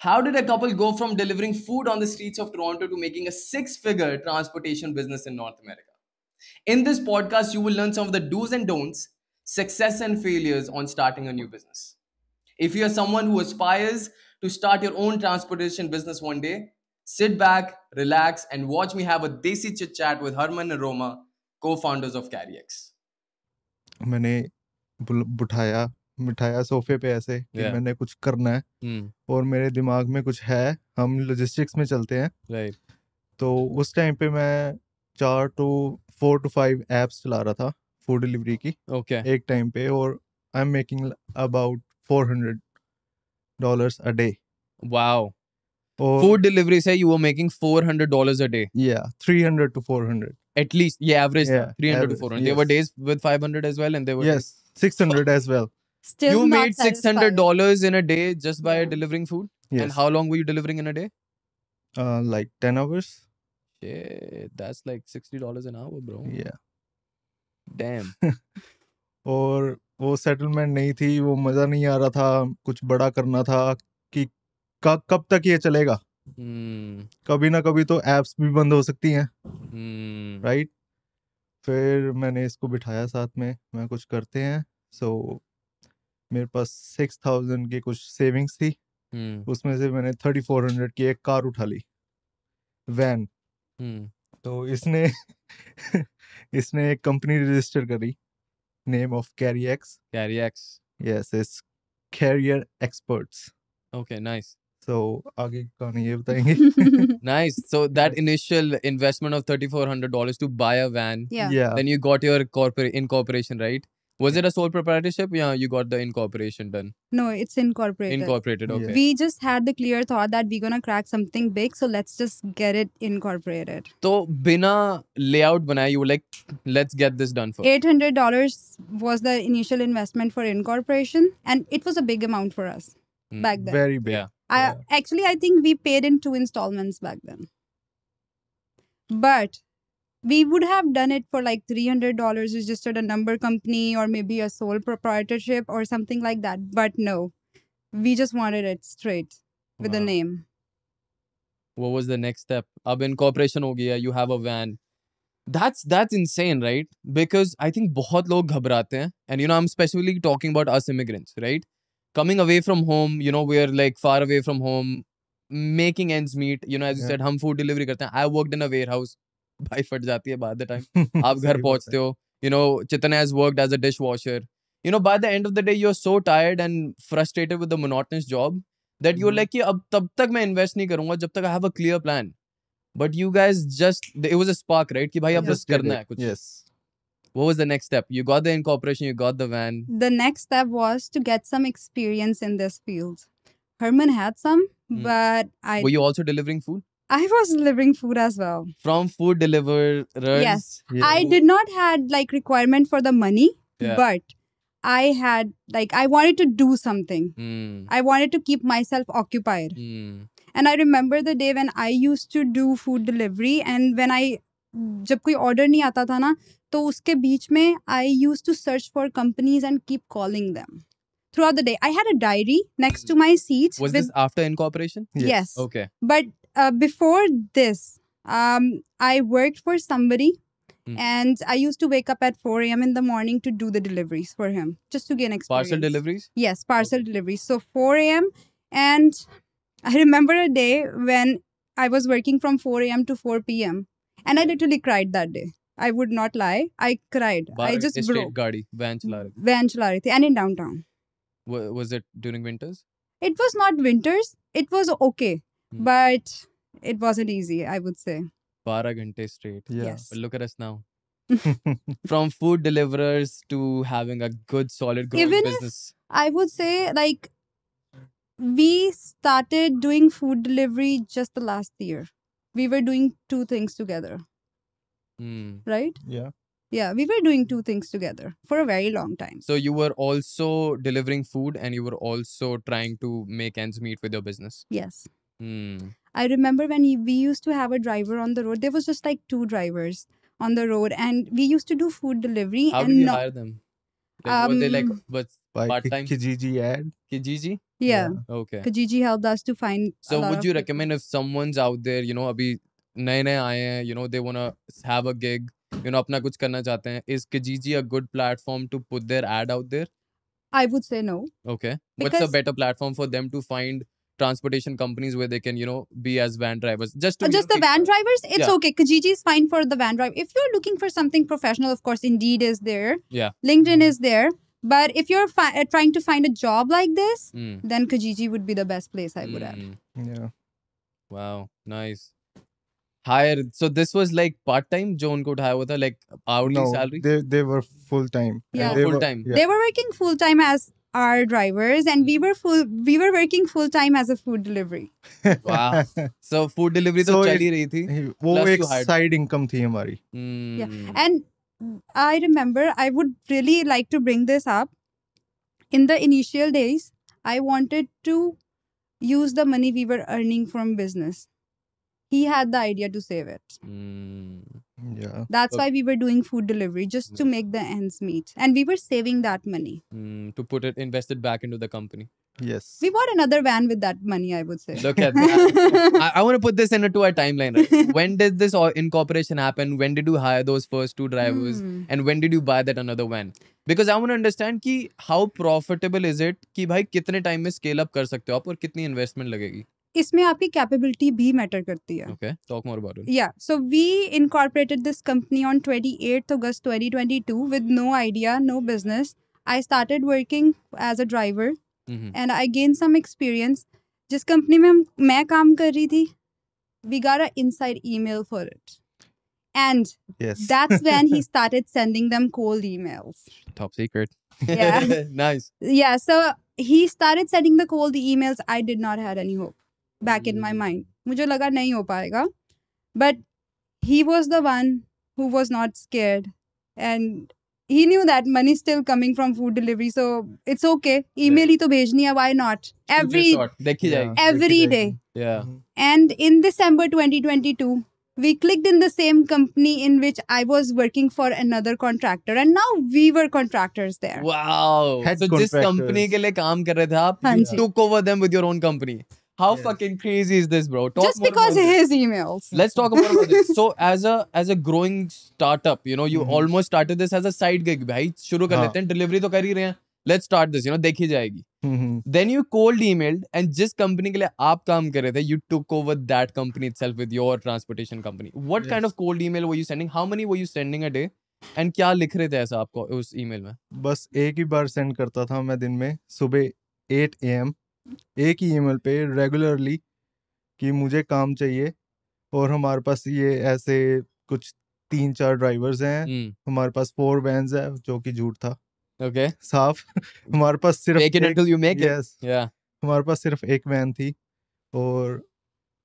How did a couple go from delivering food on the streets of Toronto to making a six-figure transportation business in North America? In this podcast, you will learn some of the do's and don'ts, success and failures on starting a new business. If you are someone who aspires to start your own transportation business one day, sit back, relax, and watch me have a desi chit chat with Harman and Roma, co-founders of CarryX. मैंने बिठाया बिठाया सोफे पे ऐसे कि Yeah. मैंने कुछ करना है Hmm. और मेरे दिमाग में कुछ है, हम लॉजिस्टिक्स में चलते हैं। Right. तो उस टाइम पे मैं 4 to 5 एप्स चला रहा था फूड डिलीवरी की Okay. एक टाइम पे, और I am making about $400 a day. Wow. और Food delivery say you were making $400 a day. yeah, 300 to 400. At least, yeah, average Yeah, 300 to average, 400. There were yes. days with 500 as well, and there were Yes, 600 as well. Still you not made satisfying. $600 in a day just by Yeah. delivering food. Yes. And how long were you delivering in a day? Like 10 hours. Shit, that's like $60 an hour, bro. Yeah. Damn. और वो settlement नहीं थी, वो मज़ा नहीं आ रहा था, कुछ बड़ा करना था कि कब तक ये चलेगा। कभी ना कभी तो एप्स भी बंद हो सकती हैं, राइट? फिर मैंने इसको बिठाया साथ में, मैं कुछ करते हैं। सो मेरे पास 6,000 की कुछ सेविंग्स थी, उसमें से मैंने 3,400 की एक कार उठा ली, वैन। तो इसने इसने एक कंपनी रजिस्टर करी, name of CarryX. CarryX. Yes, it's Carrier Experts. Okay, nice. So आगे कहानी ये बताएंगे। Nice. So that initial investment of $3,400 to buy a van, Yeah. Yeah. then you got your incorporation, right? Was it a sole proprietorship? Yeah, you got the incorporation done. No, it's incorporated. Incorporated, okay. Yeah. We just had the clear thought that we're gonna crack something big, so let's just get it incorporated. So, bina layout banaya, you were like, let's get this done first. $800 was the initial investment for incorporation, and it was a big amount for us back then. Very big. Yeah. I think we paid in 2 installments back then. But we would have done it for like $300, registered a number company or maybe a sole proprietorship or something like that. But no, we just wanted it straight with the Wow. name. What was the next step? Ab incorporation ho gaya, you have a van. That's insane, right? Because I think बहुत लोग घबराते हैं, and you know, I'm specifically talking about us immigrants, right? Coming away from home, you know, we're like far away from home, making ends meet. You know, as you Yeah. said, हम food delivery करते हैं. I worked in a warehouse. भाई फट जाती है बाद the time. आप घर सही बात पहुंचते है। हो. You know, Chetan has worked as a dishwasher. You know, by the end of the day, you're so tired and frustrated with the monotonous job that you're like कि अब तब तक मैं invest नहीं करूँगा जब तक I have a clear plan. But you guys just, it was a spark, right? कि भाई अब बस Just did करना it. है कुछ. Yes. What was the next step? You got the incorporation, you got the van. The next step was to get some experience in this field. Herman had some, but Were you also delivering food? I was delivering food as well. From food deliverers? Yes. Yeah. I did not had like requirement for the money, Yeah. but I had like I wanted to do something. I wanted to keep myself occupied. And I remember the day when I used to do food delivery, and when जब कोई order नहीं आता था ना, तो उसके बीच में I used to search for companies and keep calling them throughout the day. I had a diary next to my seat. Was this after incorporation? Yes. Okay. But before this, I worked for somebody, and I used to wake up at 4 a.m. in the morning to do the deliveries for him, just to gain experience. Parcel deliveries? Yes, parcel deliveries. So 4 a.m. And I remember a day when I was working from 4 a.m. to 4 p.m. and I literally cried that day. I would not lie. I cried. I just estate broke. गाड़ी van चला रहे थे. Van चला रही थी, and in downtown. Was it during winters? It was not winters. It was okay, but it wasn't easy, I would say. 12 घंटे straight. Yeah. Yes. But look at us now. From food deliverers to having a good, solid growing Even business. I would say like we started doing food delivery just the last year. We were doing 2 things together, right? Yeah. Yeah, we were doing 2 things together for a very long time. So you were also delivering food and you were also trying to make ends meet with your business. Yes. I remember when we used to have a driver on the road. There was just like 2 drivers on the road, and we used to do food delivery. How and did you hire them? Like, were they like Um, but By part-time? Kijiji ad. Kijiji? Yeah. Okay. Kijiji helped us to find a So lot would of you people. recommend if someone's out there, you know, अभी नए नए आए हैं, you know, they wanna have a gig, you know, अपना कुछ करना चाहते हैं, is Kijiji a good platform to put their ad out there? I would say no. Okay. What's a Because better platform for them to find transportation companies where they can, you know, be as van drivers? Just to, you just know, the van drivers, it's Yeah. okay. Kijiji is fine for the van drive. If you're looking for something professional, of course, Indeed is there. Yeah. LinkedIn is there. But if you're trying to find a job like this, Mm. then Kijiji would be the best place, I would add. Mm. Yeah. Wow, nice. Hire. So this was like part time. जो उनको उठाया हुआ था, like hourly No, salary. they were full time. Yeah. They Full were- time. Yeah. They were working full time as our drivers, and we were working full time as a food delivery. Wow. So food delivery तो So चल it- ही रही थी. वो Plus एक you hired. Side income थी हमारी. Yeah. And I remember, I would really like to bring this up. In the initial days, I wanted to use the money we were earning from business. He had the idea to save it. Yeah. That's Okay. why we were doing food delivery, just to make the ends meet. And we were saving that money. To put it invested back into the company. Yes. We bought another van with that money, I would say. Look at that. I want to put this into our timeline. Right? When did this incorporation happen? When did you hire those first 2 drivers? And when did you buy that another van? Because I want to understand कि how profitable is it कि भाई कितने time में scale up कर सकते हो आप और कितनी investment लगेगी? इसमें आपकी capability भी matter करती है. Okay, talk more about it. Yeah, so we incorporated this company on 28th August 2022 with no idea, no business. I started working as a driver. And I gained some experience. जिस company में मैं काम कर रही थी, we got an inside email for it. And Yes. that's when he started sending them cold emails. Top secret. Yeah. Nice. Yeah, so he started sending the cold emails. I did not have any hope back in my mind. मुझे लगा नहीं हो पाएगा. But he was the one who was not scared. And he knew that money is still coming from food delivery, so it's okay. Email ही तो भेजनी है, why not? देखी जाएगी. Every day. Yeah. And in December 2022, we clicked in the same company in which I was working for another contractor, and now we were contractors there. Wow. Head So जिस contractors. company के लिए काम कर रहे थे आप, हाँ you ji. took over them with your own company. How Yes. fucking crazy is this, bro? Talk Just more because about of this. his emails. Let's talk more about this. So as a growing startup, you know, you almost started this as a side gig. भाई शुरू कर हाँ. लेते हैं, delivery तो कर ही रहे हैं. Let's start this, you know, देखी जाएगी. Then you cold emailed and जिस company के लिए आप काम कर रहे थे, you took over that company itself with your transportation company. What Yes. kind of cold email were you sending? How many were you sending a day? And क्या लिख रहे थे ऐसा आपको उस email में? बस एक ही बार सेंड करता था मैं दिन में सुबह 8 AM एक ही ईमेल पे रेगुलरली कि मुझे काम चाहिए और हमारे पास ये ऐसे कुछ 3-4 ड्राइवर्स हैं, हमारे पास 4 वैन्स है, जो कि झूठ था. Okay. साफ. हमारे पास सिर्फ Fake it until you make it. Yes. Yeah. हमारे पास सिर्फ एक वैन थी और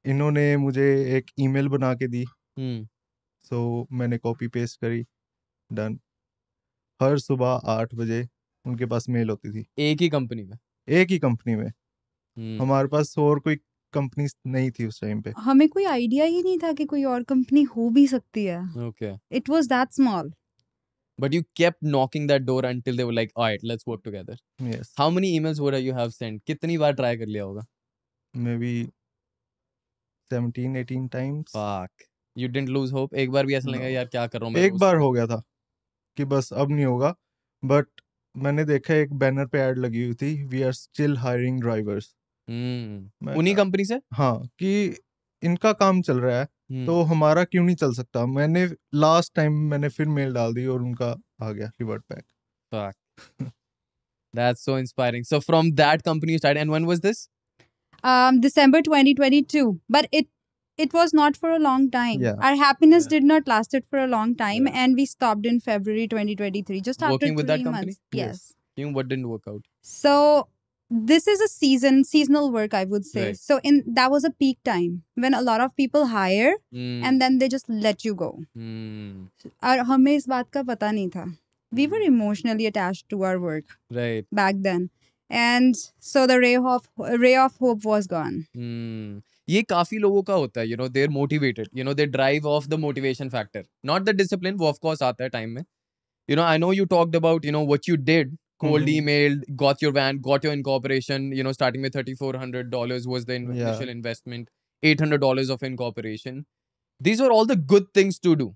इन्होंने मुझे एक ईमेल बना के दी. सो मैंने कॉपी पेस्ट करी, डन. हर सुबह 8 बजे उनके पास मेल होती थी. एक ही कंपनी में. एक ही कंपनी में. हमारे पास और कोई कंपनी नहीं थी उस टाइम पे. हमें कोई आइडिया ही नहीं था कि कोई और कंपनी हो भी सकती है. Okay. It was that small. But you kept knocking that door until they were like, all right, let's work together. Yes. How many emails would you have sent? कितनी बार try कर लिया होगा? Maybe 17-18 times. Fuck. You didn't lose hope? एक बार भी ऐसा लगा No. यार क्या कर रहा हूँ मैं एक रोज? बार हो गया था कि बस अब नहीं होगा, बट मैंने देखा एक बैनर पे ऐड लगी हुई थी, we are still hiring drivers. उन्हीं कंपनी से? हाँ, कि इनका काम चल रहा है तो हमारा क्यों नहीं चल सकता. मैंने लास्ट टाइम मैंने फिर मेल डाल दी और उनका आ गया revert back. Fuck. That's so inspiring. So from that company you started, and when was this? December 2022, but it was not for a long time. Yeah. Our happiness Yeah. did not lasted for a long time, Yeah. and we stopped in February 2023, just after Working with 3 that company? months. Yes. What didn't work out? So this is a seasonal work, I would say. Right. So that was a peak time when a lot of people hire and then they just let you go. और हमें इस बात का पता नहीं था. We were emotionally attached to our work Right. back then, and so the ray of hope was gone. ये काफी लोगों का होता है, you know, they're motivated, you know, they drive off the motivation factor, not the discipline. वो of course आता है time में. You know, I know you talked about, you know, what you did cold emailed, got your van, got your incorporation, you know, starting with $3,400 was the initial investment, $800 of incorporation. These were all the good things to do.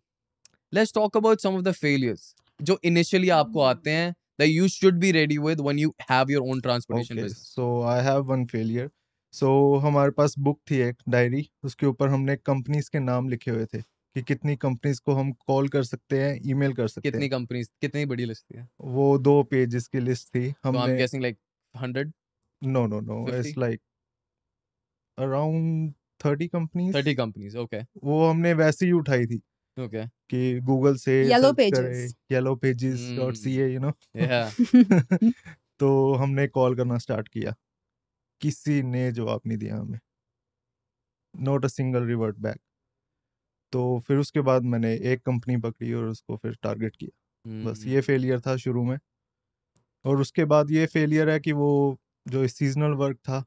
Let's talk about some of the failures जो initially आपको आते हैं that you should be ready with when you have your own transportation business. So I have one failure. So हमारे पास book थी एक diary, उसके ऊपर हमने कंपनीज के नाम लिखे हुए थे कि कितनी कंपनीज को हम कॉल कर सकते हैं, ईमेल कर सकते कितनी हैं. कंपनीज, कितनी बड़ी लिस्ट थी? वो 2 पेजेस की लिस्ट थी. So I'm हमने guessing like 100, no, 50? it's like around 30 companies. 30 companies, okay. वो हमने वैसे ही उठाई थी Okay. कि गूगल से Yellow सर्च Pages. करें, yellowpages.ca, you know. Yeah. तो हमने कॉल करना स्टार्ट किया, किसी ने जवाब नहीं दिया हमें, not a single revert back. तो फिर उसके बाद मैंने एक कंपनी पकड़ी और उसको फिर टारगेट किया. बस ये फेलियर था शुरू में. और उसके बाद ये फेलियर है कि वो जो सीजनल वर्क था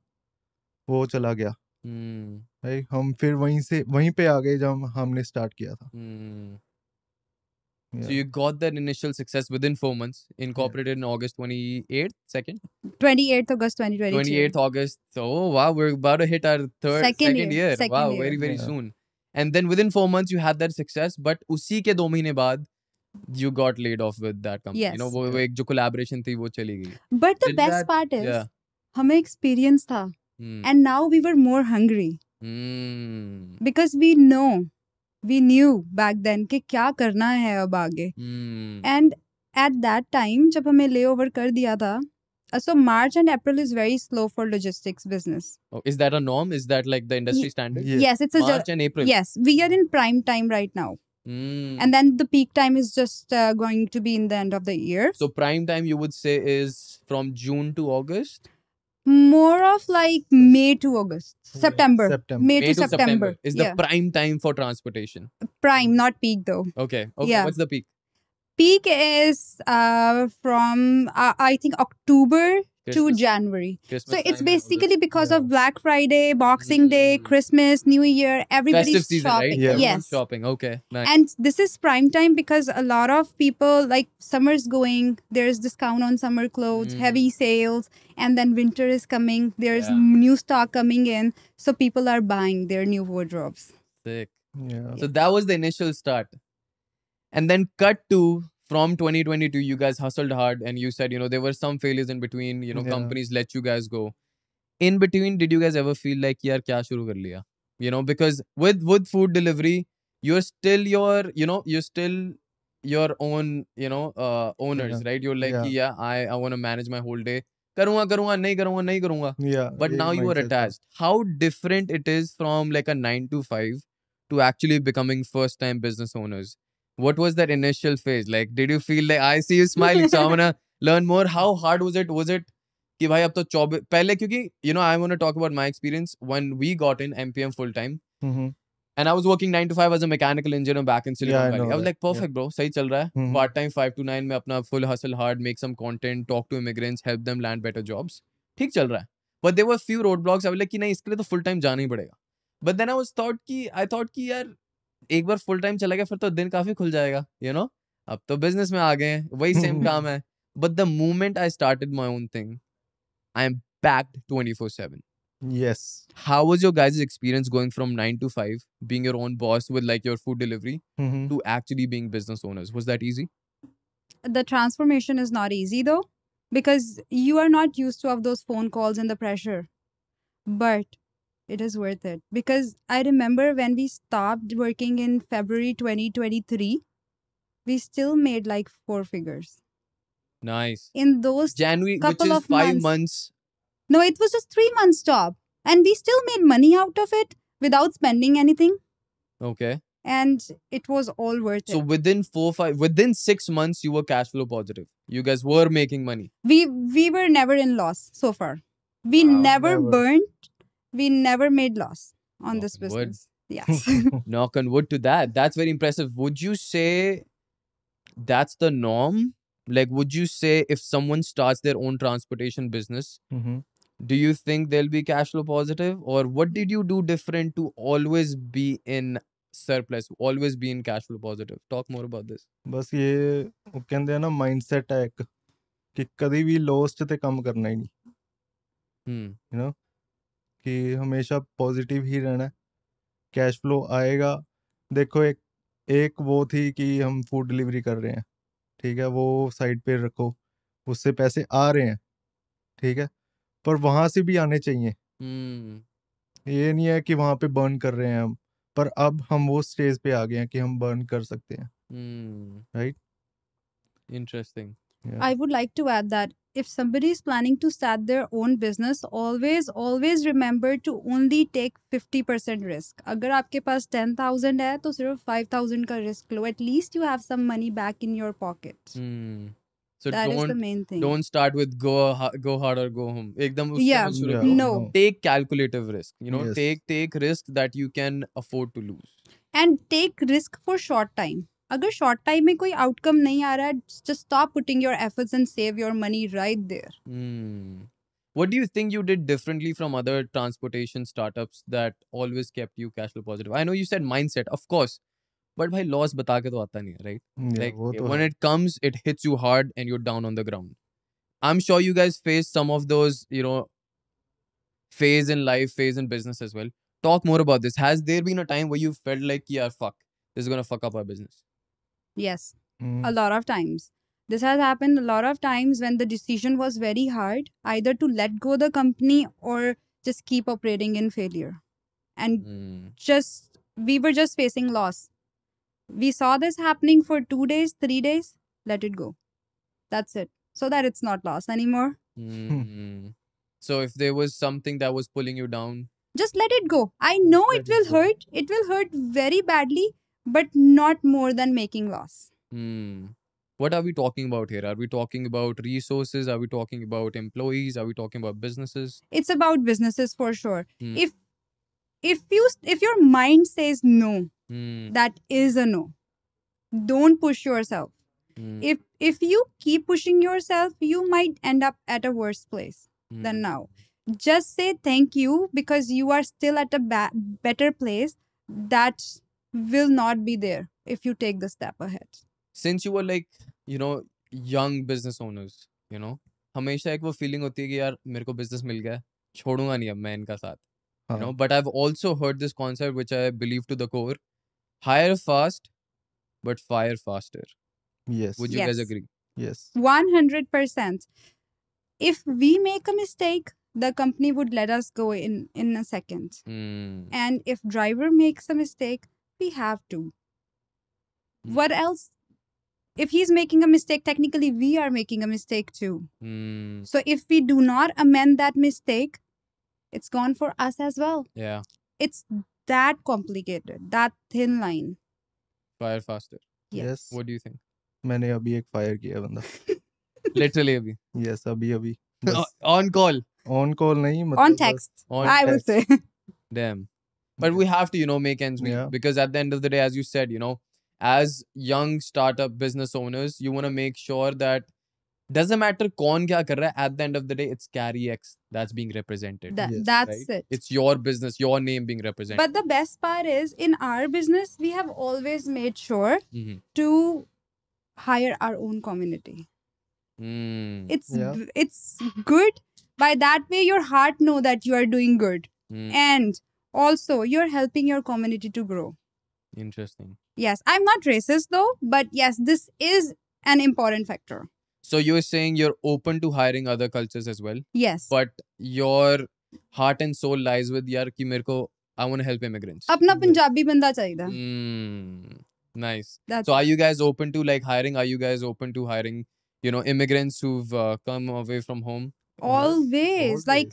वो चला गया. भाई हम फिर वहीं पे आ गए जब हमने स्टार्ट किया था. So you got that initial success within 4 months, incorporated in August 28th, 28th August 2022. 28th August. So, oh wow, we're about to hit our second year. Second Wow, year. very soon. And then within 4 months, you had that success, but उसी के 2 महीने बाद, you got laid off with that company. Yes. You know, वो एक जो collaboration थी, वो चली गई. But the best part is, हमें experience था. And now we were more hungry. Because we knew back then कि क्या करना है अब आगे. And at that time जब हमें layover कर दिया था, so March and April is very slow for logistics business. Oh, is that a norm? Is that like the industry standard? Yes, it's a March and April. Yes, we are in prime time right now. And then the peak time is just going to be in the end of the year. So prime time you would say is from June to August? More of like May to August. September. May to September. Is the prime time for transportation. Prime, not peak though. Okay. Yeah. What's the peak? Peak is from I think October to January. Christmas so it's time, basically because of Black Friday, Boxing Day, Christmas, New Year, everybody's festive season, shopping. right? Yeah. Everyone's Yes. shopping. Okay. Nice. And this is prime time because a lot of people, like summer's going, there's discount on summer clothes, heavy sales, and then winter is coming, there's new stock coming in, so people are buying their new wardrobes. Sick. Yeah. So that was the initial start. And then cut to from 2022, you guys hustled hard and you said, you know, there were some failures in between, you know, companies let you guys go. In between, did you guys ever feel like, yaar, kya shuru kar liya? You know, because with food delivery, you're still your own, you know, owners, right? You're like, I want to manage my whole day. Karunga, nahi karunga. Yeah. But now you are attached. How different it is from like a 9 to 5 to actually becoming first time business owners. What was that initial phase? Like, did you feel like, I see you smiling, so I'm gonna learn more. How hard was it? Was it कि भाई अब तो 24 पहले क्योंकि you know I want to talk about my experience when we got in MPM full time and I was working 9 to 5 as a mechanical engineer back in Silicon Valley. I was like perfect bro, सही चल रहा है. Part time 5 to 9 में अपना full hustle hard, make some content, talk to immigrants, help them land better jobs. ठीक चल रहा है. But there were few roadblocks. I was like कि नहीं इसके लिए तो full time जाना ही पड़ेगा. But then I thought कि यार एक बार फुल टाइम चला गया फिर तो दिन काफी खुल जाएगा, you know. अब तो बिजनेस में आ गए हैं, वही सेम काम है. But the moment I started my own thing, I am backed 24/7. Yes. How was your guys' experience going from 9 to 5, being your own boss with like your food delivery, to actually being business owners? Was that easy? The transformation is not easy though, because you are not used to have those phone calls and the pressure. But it is worth it, because I remember when we stopped working in February 2023, we still made like 4 figures. Nice. In those January, couple which is of 5 months. No, it was just 3 months job, and we still made money out of it without spending anything. Okay. And it was all worth So it. within 6 months, you were cash flow positive. You guys were making money. We were never in loss so far. We never burned. We never made loss on this business. Yes. Knock on wood to that. That's very impressive. Would you say that's the norm? Like, would you say if someone starts their own transportation business, do you think they'll be cash flow positive? Or what did you do different to always be in surplus, always be in cash flow positive? Talk more about this. बस ये वो कहते हैं ना mindset है एक कि कभी भी लॉस्ट ते कम करना ही नहीं, हम्म यू नो, कि हमेशा पॉजिटिव ही रहना है, कैश फ्लो आएगा। देखो एक एक वो थी कि हम फूड डिलीवरी कर रहे हैं, ठीक है, वो साइड पे रखो, उससे पैसे आ रहे हैं, ठीक है, पर वहां से भी आने चाहिए। ये नहीं है कि वहां पे बर्न कर रहे हैं हम, पर अब हम वो स्टेज पे आ गए हैं कि हम बर्न कर सकते हैं, right? Interesting. I would like to add that if somebody is planning to start their own business, always remember to only take 50% risk. अगर आपके पास 10,000 है तो सिर्फ 5,000 का risk low. At least you have some money back in your pocket. So That is the main thing. don't start with go hard or go home. एकदम उससे Yeah, मत शुरू Yeah, करो. no. Take calculative risk. You know, Yes. take risk that you can afford to lose. And take risk for short time. अगर short time में कोई outcome नहीं आ रहा है, just stop putting your efforts and save your money right there. What do you think you did differently from other transportation startups that always kept you cash flow positive? I know you said mindset, of course, but भाई loss बता के तो आता नहीं है, right? Yeah, Like वो तो when है। it comes, it hits you hard and you're down on the ground. I'm sure you guys faced some of those, you know, phase in life, phase in business as well. Talk more about this. Has there been a time where you felt like, yeah, fuck, this is gonna fuck up our business? Yes, Mm. a lot of times. This has happened a lot of times when the decision was very hard, either to let go the company or just keep operating in failure. And we were just facing loss. We saw this happening for 2 days, 3 days, let it go. That's it. So that it's not loss anymore. So if there was something that was pulling you down, Just let it go. I know Let it it will go. hurt. It will hurt very badly, but not more than making loss. what are we talking about here? Are we talking about resources? Are we talking about employees? Are we talking about businesses? It's about businesses for sure. Hmm. If your mind says no, Hmm. that is a no. Don't push yourself. Hmm. If you keep pushing yourself, you might end up at a worse place than now. Just say thank you because you are still at a better place that will not be there if you take the step ahead. Since you were like, you know, young business owners, you know, हमेशा एक वो feeling होती है कि यार मेरे को business मिल गया है, छोड़ूंगा नहीं अब मैं इनका साथ. You know, हाँ, but I've also heard this concept which I believe to the core: hire fast, but fire faster. yes, Would you guys agree? yes, 100%. If we make a mistake, the company would let us go in a second. And if driver makes a mistake, we have to. What else? If he's making a mistake, technically we are making a mistake too. So if we do not amend that mistake, it's gone for us as well. Yeah, It's that complicated, that thin line. fire faster. yes. What do you think? मैंने अभी एक fire किया बंदा। Literally abhi. Yes, अभी बस On call. On call नहीं, On मतलब बस text, On I would text. say. Damn. But we have to, you know, make ends meet. Yeah. Because at the end of the day, as you said, you know, as young startup business owners, you want to make sure that doesn't matter kaun kya kar raha hai, at the end of the day, it's Carry X that's being represented. Yes. That's right? it. It's your business, your name being represented. But the best part is, in our business, we have always made sure Mhm. to hire our own community. It's Yeah. it's good. By that way, your heart know that you are doing good, and also you're helping your community to grow. Interesting. Yes, I'm not racist though, but yes, this is an important factor. So you're saying you're open to hiring other cultures as well, Yes. but your heart and soul lies with yaar ki mere ko, I want to help immigrants. अपना पंजाबी बंदा चाहिए. Nice. That's So are you guys open to like hiring? Are you guys open to hiring, you know, immigrants who've come away from home? always like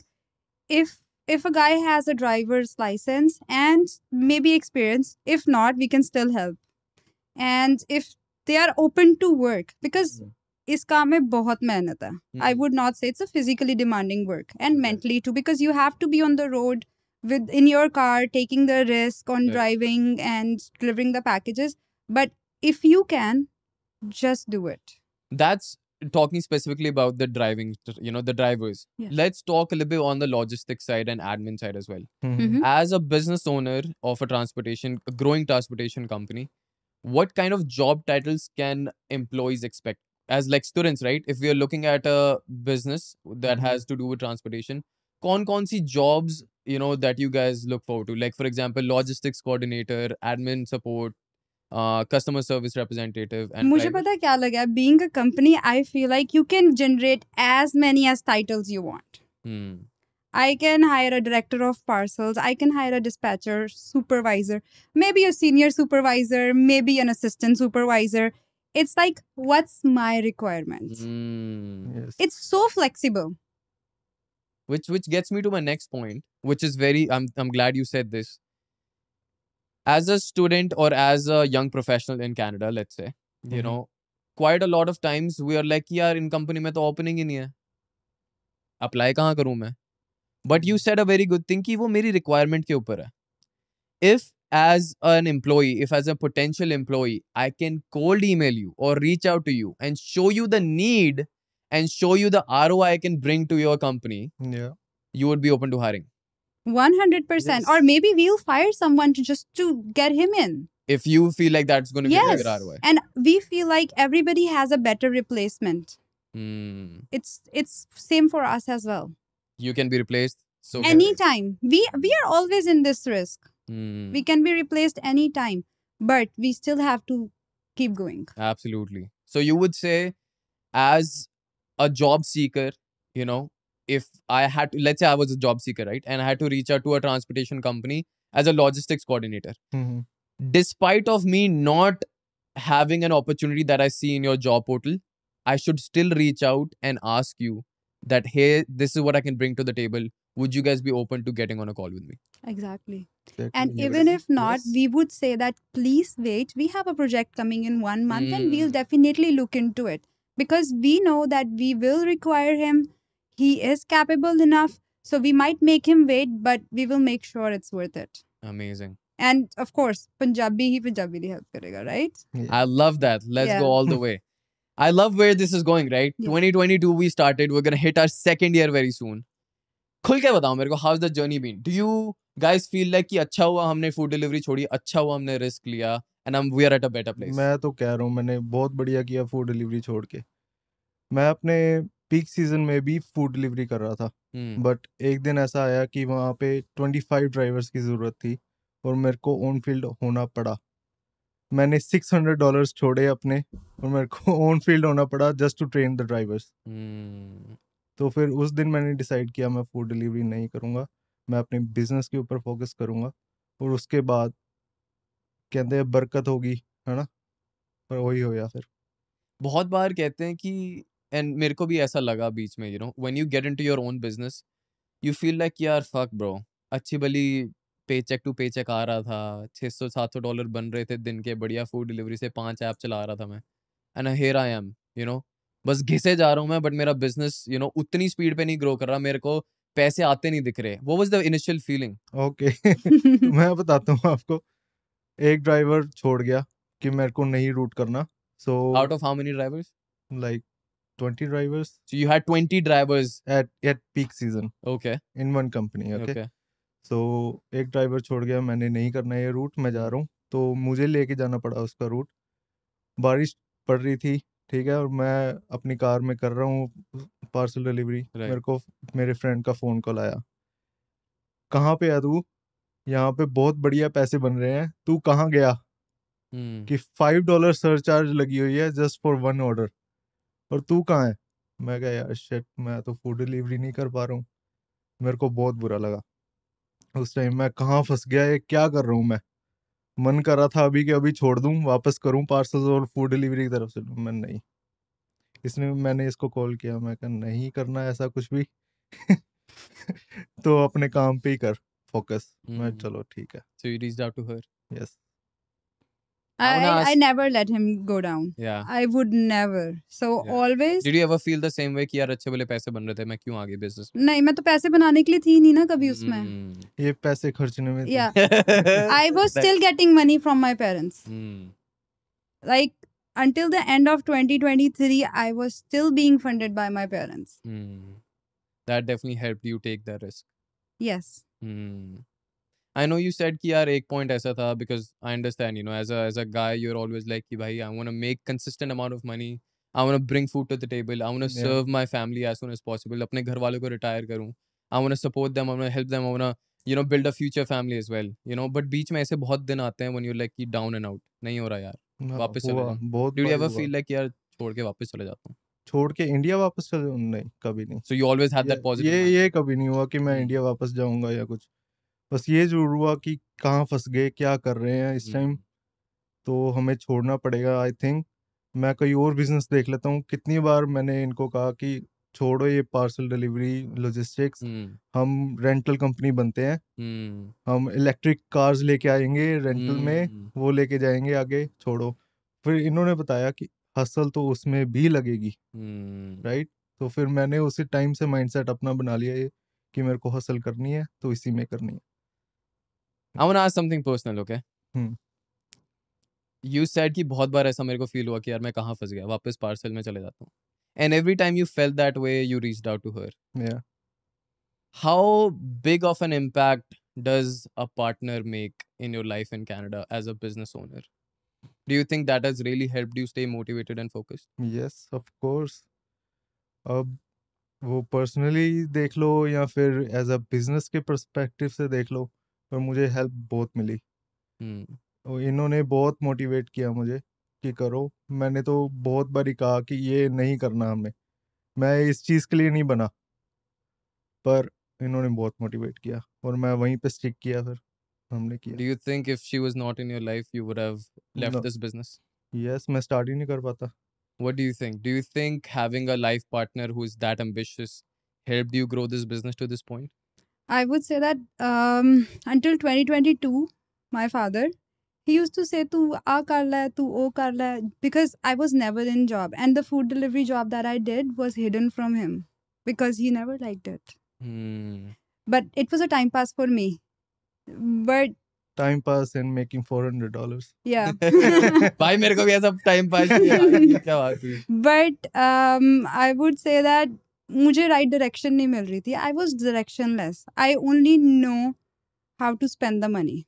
if a guy has a driver's license and maybe experience, if not, we can still help. And if they are open to work, because इस काम में बहुत मेहनत है. I would not say it's a physically demanding work, and mentally too, because you have to be on the road in your car, taking the risk on driving and delivering the packages. But if you can, just do it. That's talking specifically about the driving, you know, the drivers. Yes. Let's talk a little bit on the logistics side and admin side as well. Mhm. As a business owner of a growing transportation company, what kind of job titles can employees expect? as like students, right? If we are looking at a business that has to do with transportation, कौन सी jobs, you know, that you guys look forward to? Like, for example, logistics coordinator, admin support, customer service representative, and मुझे driver. पता है क्या लगा, being a company, I feel like you can generate as many as titles you want. I can hire a director of parcels, I can hire a dispatcher, supervisor, maybe a senior supervisor, maybe an assistant supervisor. It's like, what's my requirements? Yes. It's so flexible. Which gets me to my next point, which is very, I'm glad you said this. As a student or as a young professional in Canada, let's say, you know, quite a lot of times we are like, यार in company में तो opening ही नहीं है, apply कहाँ करूँ मैं? But you said a very good thing कि वो मेरी requirement के ऊपर है. If as an employee, if as a potential employee, I can cold email you or reach out to you and show you the need and show you the ROI I can bring to your company, Yeah. you would be open to hiring. 100%. Yes. Or maybe we'll fire someone to get him in. If you feel like that's going to be a Yes. bigger ROI. And we feel like everybody has a better replacement. It's same for us as well. You can be replaced. So Anytime. We are always in this risk. We can be replaced anytime. But we still have to keep going. Absolutely. So you would say, as a job seeker, you know, if I had to, let's say I was a job seeker, right? And I had to reach out to a transportation company as a logistics coordinator. Despite of me not having an opportunity that I see in your job portal, I should still reach out and ask you that, hey, this is what I can bring to the table. Would you guys be open to getting on a call with me? Exactly. And even if not, we would say that please wait. We have a project coming in 1 month and we'll definitely look into it. Because we know that we will require him. He is capable enough. So we might make him wait, but we will make sure it's worth it. Amazing. And of course, Punjabi di help karega, right? I love that. Let's go all the way. I love where this is going, right? 2022 we started. We're going to hit our second year very soon. खुल के बताओ मेरे को, how's the journey been? Do you guys feel like कि अच्छा हुआ हमने food delivery छोड़ी, अच्छा हुआ हमने risk लिया, and we are at a better place? मैं तो कह रहा हूँ मैंने बहुत बढ़िया किया food delivery छोड़ के. मैं अपने peak season में भी food delivery कर रहा था, but एक दिन ऐसा आया कि वहाँ पे 25 drivers की ज़रूरत थी और मेरे को on field होना पड़ा. मैंने $600 छोड़े अपने और मेरे को on field होना पड़ा just to train the drivers. तो फिर उस दिन मैंने डिसाइड किया मैं फूड डिलीवरी नहीं करूँगा, मैं अपने बिजनेस के ऊपर फोकस करूँगा. और उसके बाद कहते हैं बरकत होगी, है ना, पर वही हो गया. फिर बहुत बार कहते हैं कि, एंड मेरे को भी ऐसा लगा बीच में, you know, when you get into your own business you feel like यार फक ब्रो, अच्छी भली पे चेक टू पे चेक आ रहा था, $600-700 बन रहे थे दिन के, बढ़िया फूड डिलीवरी से 5 ऐप चला रहा था मैं, and here I am, you know, बस घिसे जा रहा हूँ मैं, बट मेरा बिजनेस, यू नो, उतनी स्पीड पे नहीं ग्रो कर रहा, मेरे को पैसे आते नहीं दिख रहे. What was the initial feeling? Okay मैं बताता हूँ आपको. एक ड्राइवर छोड़ गया कि मेरे को नहीं रूट करना. So out of how many drivers? Like 20 drivers. So you had 20 drivers at peak season. Okay. In one company. Okay. So एक ड्राइवर छोड़ गया, मैंने नहीं करना ये रूट, मैं जा रहा हूँ, तो मुझे लेके जाना पड़ा उसका रूट. बारिश पड़ रही थी, ठीक है, और मैं अपनी कार में कर रहा हूँ पार्सल डिलीवरी. मेरे को मेरे फ्रेंड का फ़ोन कॉल आया, कहाँ पे है तू, यहाँ पे बहुत बढ़िया पैसे बन रहे हैं, तू कहाँ गया? कि $5 सरचार्ज लगी हुई है जस्ट फॉर 1 ऑर्डर, और तू कहाँ है? मैं कहा यार शिट, मैं तो फूड डिलीवरी नहीं कर पा रहा हूँ. मेरे को बहुत बुरा लगा उस टाइम. मैं कहाँ फंस गया, ये क्या कर रहा हूँ मैं? मन कर रहा था अभी के अभी छोड़ दूं, वापस करूं पार्सल्स और फूड डिलीवरी की तरफ से. मैं नहीं, मैंने इसको कॉल किया, मैं कहा नहीं करना ऐसा कुछ भी तो अपने काम पे ही कर फोकस. मैं चलो ठीक है. So you reached out to her? Yes. I never let him go down. Yeah. I would never. So always. Did you ever feel the same way कि यार अच्छे वाले पैसे बन रहे थे, मैं क्यों आगे बिजनेस में? नहीं, मैं तो पैसे बनाने के लिए थी नहीं ना कभी उसमें. ये पैसे खर्चने में. Yeah. I was still getting money from my parents. Like until the end of 2023, I was still being funded by my parents. That definitely helped you take that risk. Yes. I know you said कि यार एक point ऐसा था, because I understand, you know, as a guy, you're always like कि भाई I want to make consistent amount of money. I want to bring food to the table. I want to Yeah. serve my family as soon as possible. अपने घर वालों को retire करूँ. I want to support them. I want to help them. I want to build a future family as well. But बीच में ऐसे बहुत दिन आते हैं when you're like down and out. नहीं हो रहा यार. हाँ, वापस चले हुआ जाओ. बहुत Did you बारी ever हुआ। feel like यार छोड़ के वापस चले जाता हूँ? छोड़ के इंडिया वापस चले? नहीं, कभी नहीं। So you always had that positive ये mindset. कभी नहीं हुआ कि मैं इंडिया वापस जाऊंगा या कुछ। बस ये जरूर हुआ कि कहाँ फंस गए, क्या कर रहे हैं इस टाइम, तो हमें छोड़ना पड़ेगा। आई थिंक मैं कोई और बिजनेस देख लेता हूँ। कितनी बार मैंने इनको कहा कि छोड़ो ये पार्सल डिलीवरी लॉजिस्टिक्स, हम रेंटल कंपनी बनते हैं, हम इलेक्ट्रिक कार्स लेके आएंगे रेंटल में, वो लेके जाएंगे आगे, छोड़ो। फिर इन्होंने बताया कि हसल तो उसमें भी लगेगी, राइट? तो फिर मैंने उसी टाइम से माइंडसेट अपना बना लिया है कि मेरे को हसल करनी है तो इसी में करनी है। I want to ask something personal, okay? You said कि बहुत बार ऐसा मेरे को फील हुआ कि यार मैं कहाँ फंस गया, वापस पार्सल में चले जाता हूँ. And every time you felt that way, you reached out to her. Yeah. How big of an impact does a partner make in your life in Canada as a business owner? Do you think that has really helped you stay motivated and focused? Yes, of course. अब वो personally देख लो या फिर as a business के perspective से देख लो, पर मुझे हेल्प बहुत मिली। इन्होंने बहुत मोटिवेट किया मुझे कि करो। मैंने तो बहुत बारी कहा कि ये नहीं करना हमें, मैं इस चीज़ के लिए नहीं बना, पर इन्होंने बहुत मोटिवेट किया और मैं वहीं पे स्टिक किया, फिर हमने किया। Do you think if she was not in your life, you would have left No. this business? Yes, मैं स्टार्ट ही नहीं कर पाता। What do you think? Do you think having a life partner who is that ambitious helped you grow this business to this point? I would say that until 2022, my father, he used to say, "Tu a kar le, tu o kar le," because I was never in job, and the food delivery job that I did was hidden from him because he never liked it. But it was a time pass for me. But time pass and making $400। yeah. भाई मेरे को भी ऐसा time pass किया, क्या बात हुई? But I would say that मुझे right direction नहीं मिल रही थी. I was directionless. I only know how to spend the money.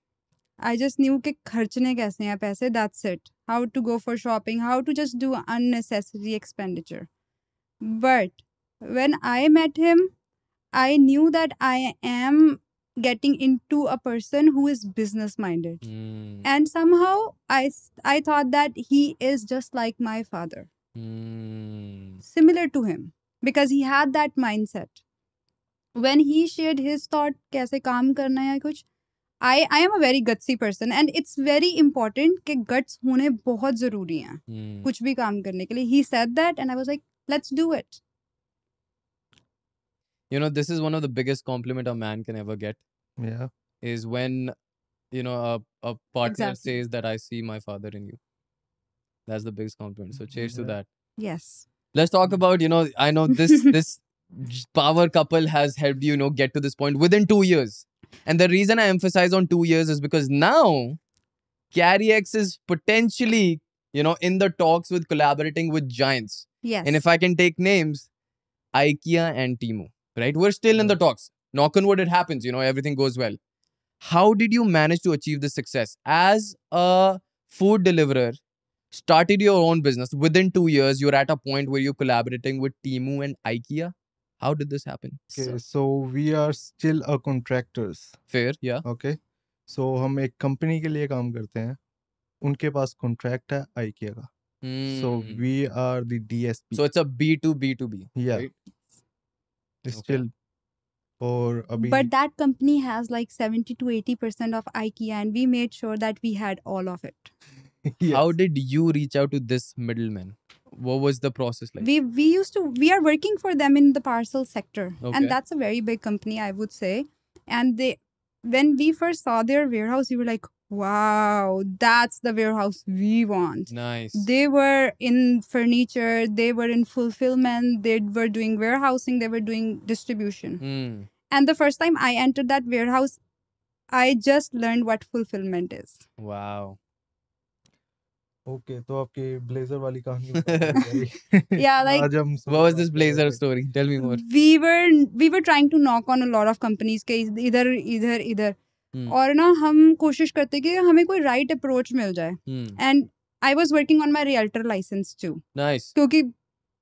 I just knew कि खर्चने कैसे हैं पैसे. That's it. How to go for shopping. How to just do unnecessary expenditure. But when I met him, I knew that I am getting into a person who is business minded. And somehow I thought that he is just like my father. Similar to him. Because he had that mindset. When he shared his thought, कैसे काम करना है कुछ, I am a very gutsy person and it's very important कि guts होने बहुत ज़रूरी हैं कुछ भी काम करने के लिए. He said that and I was like, let's do it. This is one of the biggest compliment a man can ever get. Yeah. Is when, a partner Exactly. says that I see my father in you. That's the biggest compliment. So cheers to that. Yes. Let's talk about, I know this power couple has helped you, get to this point within 2 years. And the reason I emphasize on 2 years is because now CarryX is potentially, in the talks with collaborating with giants. Yes. And if I can take names, IKEA and Temu, right? We're still in the talks. Knock on wood, it happens, everything goes well. How did you manage to achieve this success? As a food deliverer, started your own business. Within 2 years, you're at a point where you're collaborating with Temu and IKEA. How did this happen? Okay, so we are still a contractors. Fair, yeah. Okay. So हम एक company के लिए काम करते हैं, उनके पास contract है IKEA का. So we are the DSP. So it's a B2B2B. Yeah. Right? Still. और अभी. But that company has like 70 to 80% of IKEA and we made sure that we had all of it. Yes. How did you reach out to this middleman? What was the process like? We are working for them in the parcel sector. Okay. And that's a very big company, I would say. And when we first saw their warehouse, we were like, wow, that's the warehouse we want. Nice. They were in furniture, they were in fulfillment, they were doing warehousing, they were doing distribution. And the first time I entered that warehouse, I just learned what fulfillment is. Wow. Okay, तो आपके blazer वाली कहानी. Yeah, like what was this blazer story? Tell me more. We were trying to knock on a lot of companies के इधर और ना हम कोशिश करते कि हमें कोई right approach मिल जाए. And I was working on my realtor license too. Nice. क्योंकि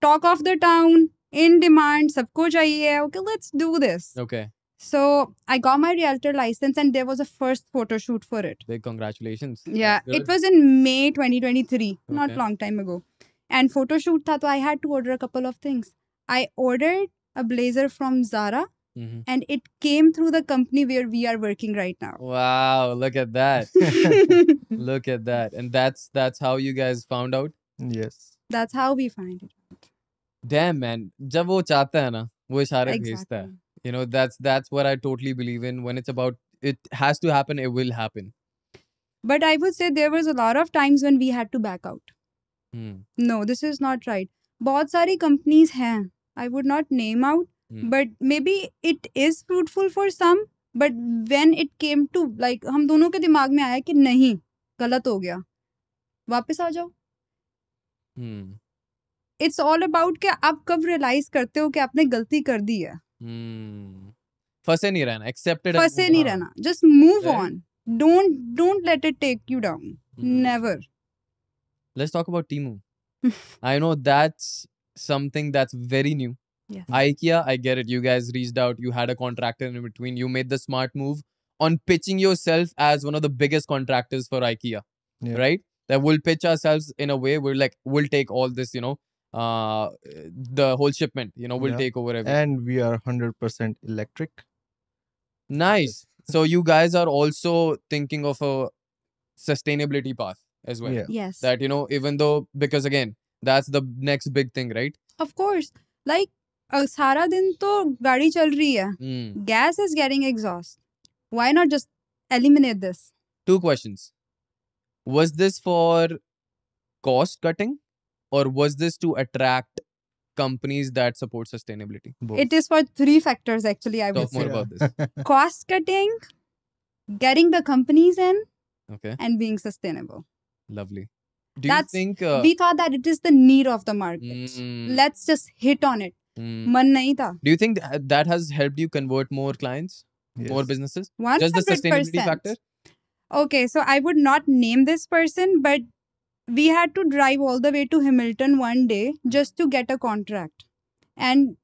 talk of the town, in demand, sabko chahiye. Okay, let's do this. Okay. So I got my realtor license and there was a first photo shoot for it. Big congratulations. Yeah, That's it good. was in May 2023, not Okay. long time ago. And photo shoot tha, so I had to order a couple of things. I ordered a blazer from Zara Mhm. and it came through the company where we are working right now. Wow, look at that. Look at that. And that's how you guys found out? Yes. That's how we find it. Damn, man. जब वो चाहता है ना, वो इशारे भेजता है. Exactly. You know, that's what I totally believe in. When it's about, it has to happen, it will happen. But I would say there was a lot of times when we had to back out. Hmm. No, this is not right. बहुत सारी companies हैं. I would not name out, but maybe it is fruitful for some. But when it came to like हम दोनों के दिमाग में आया कि नहीं गलत हो गया वापस आ जाओ. Hmm. It's all about कि आप कब realize करते हो कि आपने गलती कर दी है. Hmm. फंसे नहीं रहना. Accept it and फंसे move नहीं on. रहना. Just move Right. on. Don't let it take you down. Never. Let's talk about Temu. I know that's something that's very new. Yes. IKEA, I get it. You guys reached out. You had a contractor in between. You made the smart move on pitching yourself as one of the biggest contractors for IKEA, Yeah. right? That we'll pitch ourselves in a way we're like, we'll take all this, the whole shipment, we'll Yeah. take over everything. And we are 100% electric. Nice. So you guys are also thinking of a sustainability path as well. Yeah. Yes. That, even though, because again, that's the next big thing, right? Of course. Like सारा दिन तो गाड़ी चल रही है. Gas is getting exhaust. Why not just eliminate this? 2 questions. Was this for cost cutting or was this to attract companies that support sustainability? Both. It is for 3 factors actually, I would Talk more say. about this. Cost cutting, getting the companies in, Okay, and being sustainable. lovely. Do That's- you think... We thought that it is the need of the market. Mm, Let's just hit on it. mm. Man nahi tha. Do you think that has helped you convert more clients, more Yes. businesses? 100%. Just the sustainability factor? Okay, so I would not name this person, but we had to drive all the way to Hamilton one day just to get a contract. And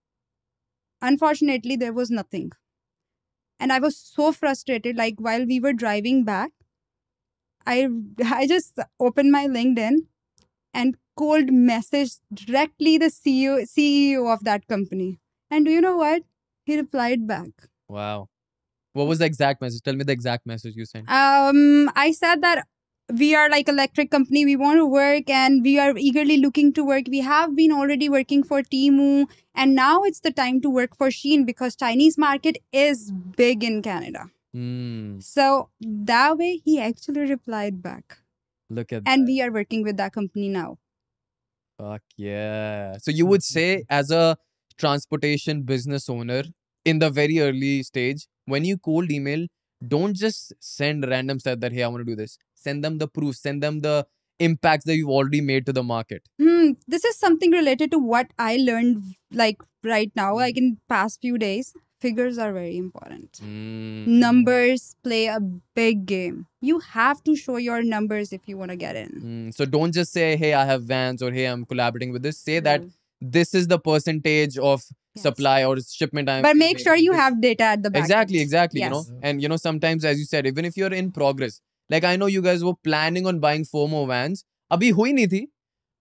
unfortunately, there was nothing. And I was so frustrated. Like while we were driving back, I just opened my LinkedIn and cold messaged directly the CEO of that company. And do you know what? He replied back. Wow. What was the exact message? Tell me the exact message you sent. I said that we are like electric company. We want to work and we are eagerly looking to work. We have been already working for Temu and now it's the time to work for Shein because Chinese market is big in Canada. Hmm. So that way he actually replied back. Look at And that. we are working with that company now. Fuck yeah. So you would say, as a transportation business owner in the very early stage, when you cold email, don't just send random stuff that, hey, I want to do this. Send them the proof, send them the impacts that you've already made to the market. This is something related to what I learned like right now, like in past few days. Figures are very important. Numbers play a big game. You have to show your numbers if you want to get in. So don't just say, hey, I have vans or hey, I'm collaborating with this. Say that No. this is the percentage of Yes. supply or shipment I'm But make making. sure you This- have data at the back. Exactly, exactly. Yes. And sometimes, as you said, even if you're in progress, like I know you guys were planning on buying 4 more vans. Abhi hui nahi thi,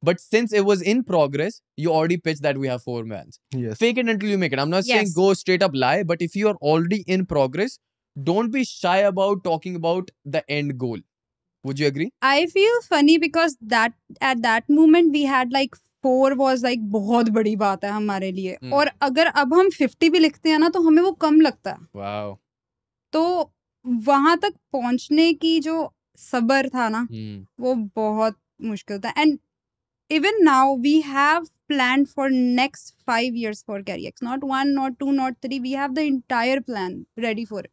but since it was in progress, you already pitched that we have 4 vans. Yes. Fake it until you make it. I'm not saying Yes. go straight up lie, but if you are already in progress, don't be shy about talking about the end goal. Would you agree? I feel funny because that at that moment we had like 4 was like बहुत बड़ी बात है हमारे लिए और अगर अब हम 50 भी लिखते हैं ना तो हमें वो कम लगता है. Wow. तो वहां तक पहुंचने की जो सब्र था ना वो बहुत मुश्किल था. And even now we have planned for next 5 years for CarryX. Not 1, not 2, not 3. We have the entire plan ready for it.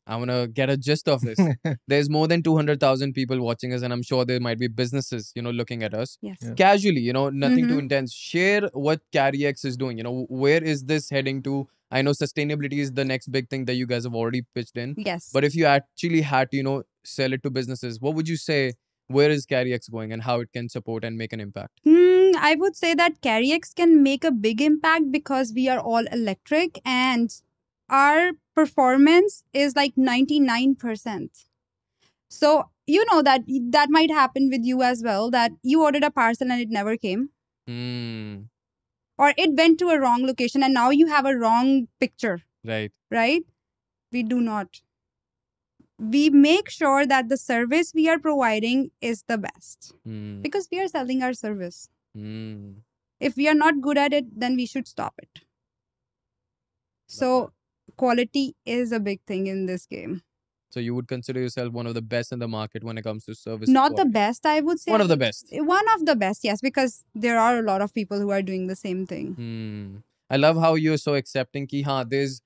I want to get a gist of this. There's more than 200,000 people watching us, and I'm sure there might be businesses, looking at us. Yes. Yeah. Casually, nothing too intense. Share what CarryX is doing. Where is this heading to? I know sustainability is the next big thing that you guys have already pitched in. Yes. But if you actually had to, sell it to businesses, what would you say? Where is CarryX going and how it can support and make an impact? I would say that CarryX can make a big impact because we are all electric and our performance is like 99%. So, you know that might happen with you as well, that you ordered a parcel and it never came. Or it went to a wrong location and now you have a wrong picture. Right? We do not. We make sure that the service we are providing is the best because we are selling our service. If we are not good at it, then we should stop it. So quality is a big thing in this game. So you would consider yourself one of the best in the market when it comes to service? Not quality. The best, I would say. One of the best. One of the best, yes, because there are a lot of people who are doing the same thing. I love how you're so accepting ki there's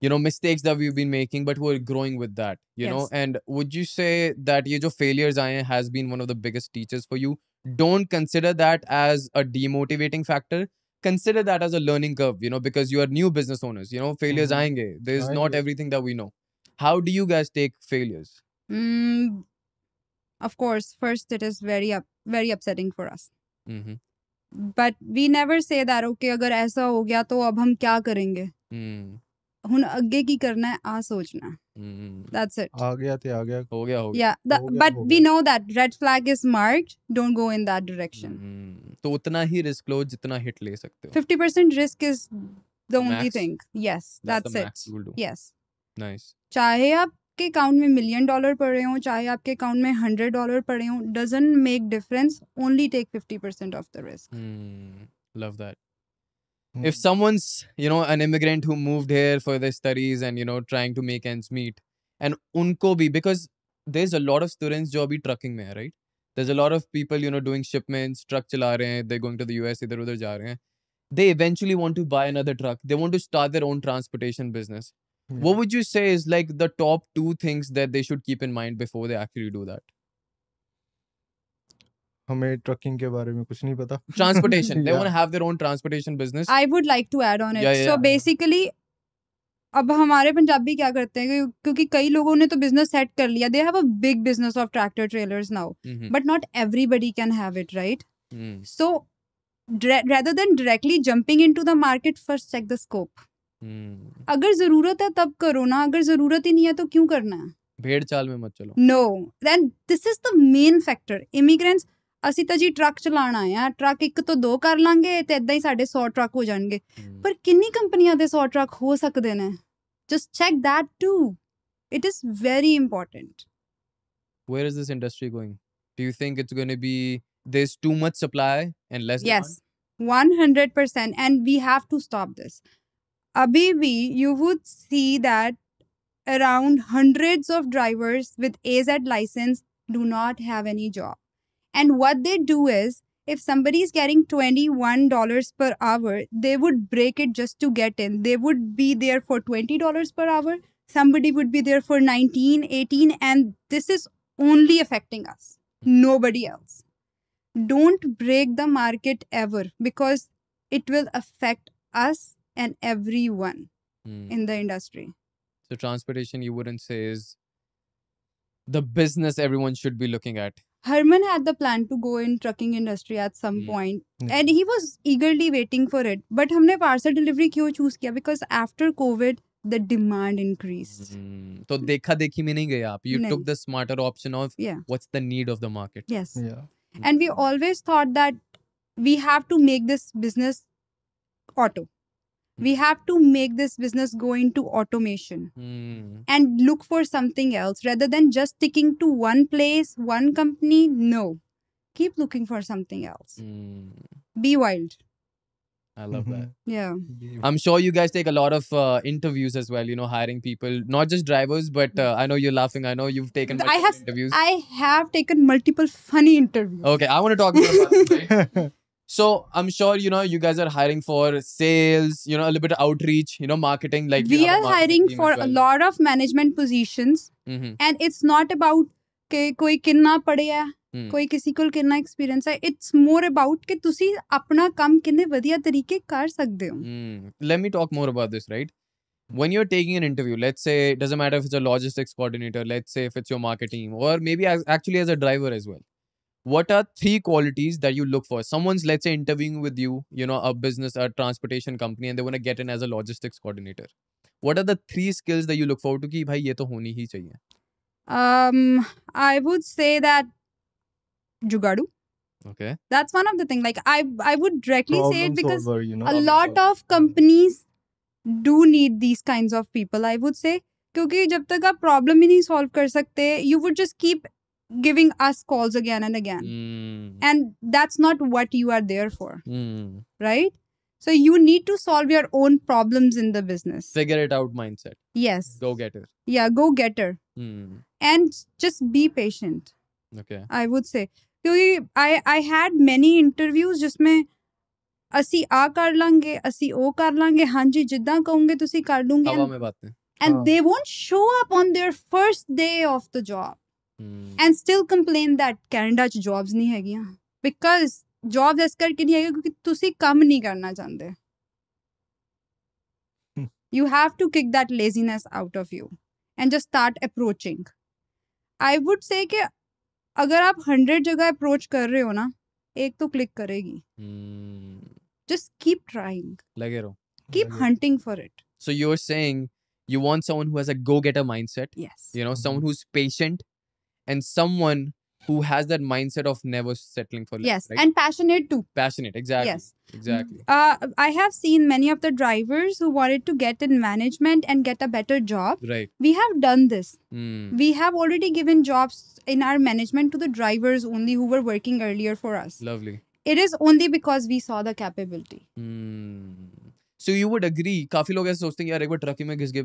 mistakes that we've been making, but we're growing with that, you know. And would you say that ye jo failures aaye has been one of the biggest teachers for you? Don't consider that as a demotivating factor. Consider that as a learning curve, because you are new business owners, failures aayenge. There's not everything that we know. How do you guys take failures? Of course, first it is very upsetting for us. But we never say that, okay, agar aisa ho gaya to ab hum kya karenge? ਹੁਣ ਅੱਗੇ ਕੀ ਕਰਨਾ ਹੈ ਆ ਸੋਚਣਾ that's it ਆ ਗਿਆ ਤੇ ਆ ਗਿਆ ਹੋ ਗਿਆ yeah but we know that red flag is marked, don't go in that direction. तो उतना ही रिस्क लो जितना हिट ले सकते हो. 50% risk is the only thing. Yes, that's it. Yes, nice. चाहे आपके अकाउंट में $1 million पड़े हों, चाहे आपके अकाउंट में $100 पड़े हों, doesn't make difference. Only take 50% of the risk. Love that. If someone's, an immigrant who moved here for their studies and, trying to make ends meet, and unko bhi, because there's a lot of students jo abhi trucking mein hai, right? There's a lot of people, doing shipments, truck chala rahe hain, they're going to the US, idhar udhar ja rahe hain. They eventually want to buy another truck. They want to start their own transportation business. What would you say is like the top 2 things that they should keep in mind before they actually do that? हमें trucking के बारे में कुछ नहीं पता. Transportation. They want to have their own transportation business. I would like to add on it. So basically, अब हमारे पंजाबी क्या करते हैं क्योंकि कई लोगों ने तो बिजनेस सेट कर लिया. They have a big business of tractor trailers now. But not everybody can have it, right? So rather than directly jumping into the market, first check the scope. अगर जरूरत है तब करो ना, अगर जरूरत ही नहीं है तो क्यों करना है? भेड़ चाल में मत चलो. No, then this is the main factor. Immigrants, ਅਸੀਂ ਤਾਂ ਜੀ ਟਰੱਕ ਚਲਾਉਣ ਆਏ ਆ, ਟਰੱਕ 1 ਤੋਂ 2 ਕਰ ਲਾਂਗੇ ਤੇ ਇਦਾਂ ਹੀ ਸਾਡੇ 100 ਟਰੱਕ ਹੋ ਜਾਣਗੇ. ਪਰ ਕਿੰਨੀ ਕੰਪਨੀਆਂ ਦੇ 100 ਟਰੱਕ ਹੋ ਸਕਦੇ ਨੇ? Just check that too. It is very important. Where is this industry going? Do you think it's going to be there's too much supply and less demand? Yes, 100%. And we have to stop this. Abhi bhi, you would see that around hundreds of drivers with AZ license do not have any job. And what they do is, if somebody is getting $21 per hour, they would break it just to get in. They would be there for $20 per hour. Somebody would be there for 19, 18, and this is only affecting us. Nobody else. Don't break the market ever, because it will affect us and everyone in the industry. So transportation, you wouldn't say is the business everyone should be looking at? Herman had the plan to go in trucking industry at some point, and he was eagerly waiting for it. But हमने parcel delivery क्यों choose किया? Because after COVID, the demand increased. तो देखा देखी में नहीं गए आप. You took the smarter option of what's the need of the market. Yes. Yeah. And we always thought that we have to make this business auto. We have to make this business go into automation and look for something else rather than just sticking to one place, one company. No, keep looking for something else. Be wild. I love that. Yeah. I'm sure you guys take a lot of interviews as well, hiring people, not just drivers, but I know you're laughing. I know you've taken interviews. I have taken multiple funny interviews. Okay, I want to talk more about it. Right? So I'm sure, you guys are hiring for sales, a little bit of outreach, marketing. Like we are hiring for a lot of management positions. And it's not about कि कोई कितना पढ़े है, कोई किसी को कितना experience है. It's more about कि तुसी अपना काम कितने बढ़िया तरीके कर सकते हो. Let me talk more about this, right? When you're taking an interview, let's say, it doesn't matter if it's a logistics coordinator, let's say if it's your marketing, or maybe actually as a driver as well. what are 3 qualities that you look for? Someone's, let's say, interviewing with you, a business, a transportation company, and they want to get in as a logistics coordinator. What are the 3 skills that you look forward to कि भाई ये तो होनी ही चाहिए? I would say that Jugadu. Okay. That's one of the things. Like I would directly say it Problem because solver, you know. a lot of companies do need these kinds of people, I would say. क्योंकि जब तक आप problem ही नहीं solve कर सकते, you would just keep giving us calls again and again. And that's not what you are there for. Right? So you need to solve your own problems in the business. Figure it out mindset. Yes. Go getter. Yeah, go getter. And just be patient. Okay. I would say. क्योंकि I had many interviews जिसमें ਅਸੀਂ ਆ ਕਰ ਲਾਂਗੇ, ਅਸੀਂ ਉਹ ਕਰ ਲਾਂਗੇ, ਹਾਂਜੀ ਜਿੱਦਾਂ ਕਹੋਗੇ ਤੁਸੀਂ ਕਰ ਲੂੰਗੇ. हवा में बातें. And they won't show up on their first day of the job. And still complain that Canada 'ਚ jobs ਨਹੀਂ ਹੈਗੀਆਂ. Because jobs ਇਸ ਕਰਕੇ ਨਹੀਂ ਹੈਗੀਆਂ ਕਿਉਂਕਿ ਤੁਸੀਂ ਕੰਮ ਨਹੀਂ ਕਰਨਾ ਚਾਹੁੰਦੇ. You have to kick that laziness out of you and just start approaching. I would say कि अगर आप 100 जगह अप्रोच कर रहे हो ना, एक तो क्लिक करेगी. Just keep trying. लगे रहो. Keep hunting for it. So you're saying you want someone who has a go-getter mindset. Yes. Someone who's patient and someone who has that mindset of never settling for less. Yes, right? and passionate too. Passionate, exactly. Yes. Exactly. I have seen many of the drivers who wanted to get in management and get a better job. Right. We have done this. We have already given jobs in our management to the drivers only who were working earlier for us. Lovely. It is only because we saw the capability. So you would agree, काफी लोग ऐसे सोचते हैं यार एक बार truck में घिस के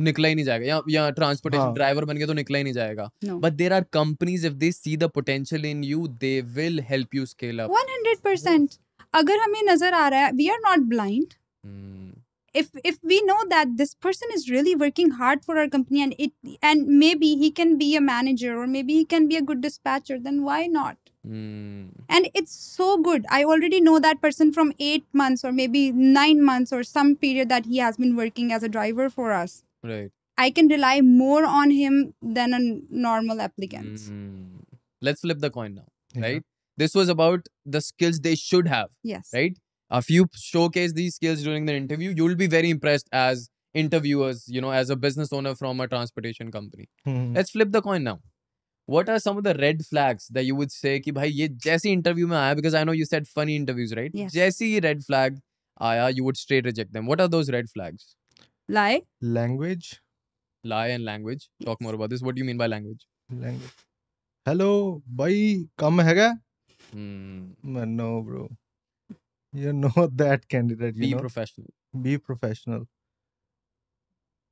निकला ही नहीं जाएगा या ट्रांसपोर्टेशन ड्राइवर बन गया तो निकला ही नहीं जाएगा. No. But there are companies, if they see the potential in you, they will help you scale up. 100%. अगर हमें नजर आ रहा है, we are not blind. If we know that this person is really working hard for our company and maybe he can be a manager or maybe he can be a good dispatcher, then why not? And it's so good. I already know that person from 8 months or maybe 9 months or some period that he has been working as a driver for us. Right. I can rely more on him than a normal applicant. Let's flip the coin now, right? This was about the skills they should have. Yes. Right? If you showcase these skills during the interview, you'll be very impressed as interviewers, as a business owner from a transportation company. Let's flip the coin now. What are some of the red flags that you would say कि भाई ये जैसी interview में आया, because I know you said funny interviews, right? Yes. जैसी red flag आया, you would straight reject them. What are those red flags? Lie. Language. Lie and language. Talk more about this. What do you mean by language? Language. Hello, भाई काम हैगा? No, bro. You're not that candidate. Be professional. Be professional.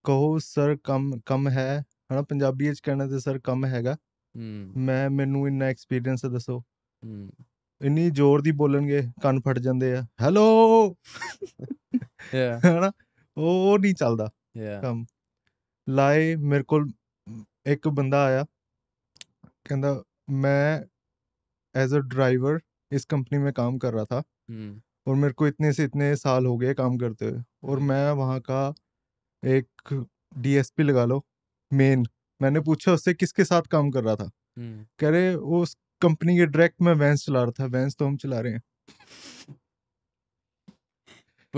ਕਹੋ sir ਕੰਮ ਹੈ ਹਨਾ ਪੰਜਾਬੀ ਵਿੱਚ ਕਹਿਣਾ ਤੇ ਸਰ ਕੰਮ ਹੈਗਾ. ਮੈਨੂੰ ਇੰਨਾ ਐਕਸਪੀਰੀਅੰਸ ਦੱਸੋ. ਇੰਨੀ ਜ਼ੋਰ ਦੀ ਬੋਲਣਗੇ ਕੰਨ ਫਟ ਜਾਂਦੇ ਆ. ਹੈਲੋ ਹਨਾ ਉਹ ਨਹੀਂ ਚੱਲਦਾ ਕੰਮ. ਲਾਏ ਮੇਰੇ ਕੋਲ ਇੱਕ ਬੰਦਾ ਆਇਆ ਕਹਿੰਦਾ मैं एज अ ड्राइवर इस कंपनी में काम कर रहा था और मेरे को इतने से इतने साल हो गए काम करते हुए और मैं वहाँ का एक डीएसपी लगा लो मेन. मैंने पूछा उससे किसके साथ काम कर रहा था. कह रहे वो उस कंपनी के डायरेक्ट में वैंस चला रहा था. वैंस तो हम चला रहे हैं.